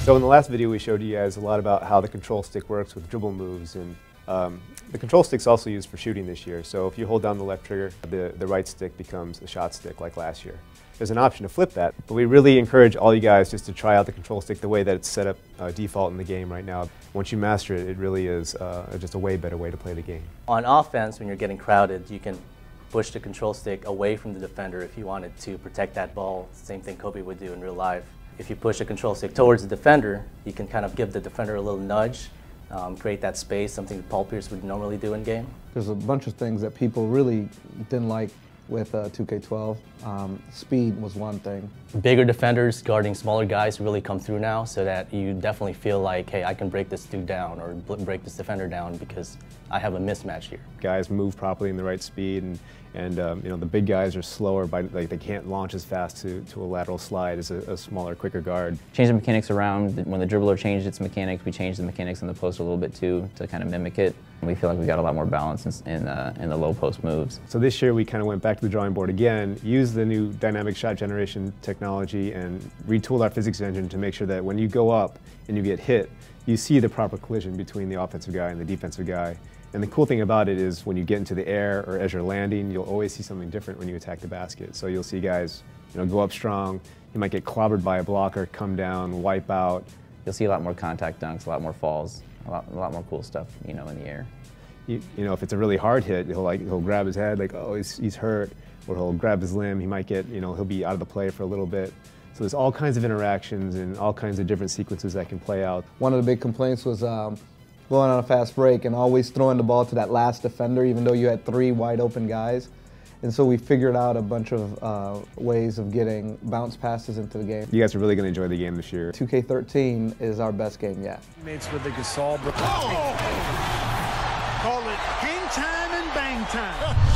So in the last video we showed you guys a lot about how the control stick works with dribble moves, and the control stick's also used for shooting this year. So if you hold down the left trigger, the right stick becomes a shot stick like last year. There's an option to flip that, but we really encourage all you guys just to try out the control stick the way that it's set up default in the game right now. Once you master it, it really is just a way better way to play the game. On offense, when you're getting crowded, you can push the control stick away from the defender if you wanted to protect that ball. Same thing Kobe would do in real life. If you push the control stick towards the defender, you can kind of give the defender a little nudge, create that space, something that Paul Pierce would normally do in game. There's a bunch of things that people really didn't like with 2K12. Speed was one thing. Bigger defenders guarding smaller guys really come through now, so that you definitely feel like, hey, I can break this dude down or break this defender down because I have a mismatch here. Guys move properly in the right speed, and you know, the big guys are slower, like they can't launch as fast to a lateral slide as a smaller, quicker guard. Change the mechanics around. When the dribbler changed its mechanics, we changed the mechanics in the post a little bit too to kind of mimic it. We feel like we got a lot more balance in the low post moves. So this year we kind of went back to the drawing board again, used the new dynamic shot generation technology, and retooled our physics engine to make sure that when you go up and you get hit, you see the proper collision between the offensive guy and the defensive guy. And the cool thing about it is when you get into the air or as you're landing, you'll always see something different when you attack the basket. So you'll see guys, you know, go up strong. You might get clobbered by a blocker, come down, wipe out. You'll see a lot more contact dunks, a lot more falls, a lot more cool stuff, you know, in the air. You know, if it's a really hard hit, he'll grab his head like, oh, he's hurt, or he'll grab his limb. He might get, you know, he'll be out of the play for a little bit. So there's all kinds of interactions and all kinds of different sequences that can play out. One of the big complaints was going on a fast break and always throwing the ball to that last defender, even though you had 3 wide open guys. And so we figured out a bunch of ways of getting bounce passes into the game. You guys are really going to enjoy the game this year. 2K13 is our best game yet. Mates with the Gasol. Oh! Call it game time and bang time.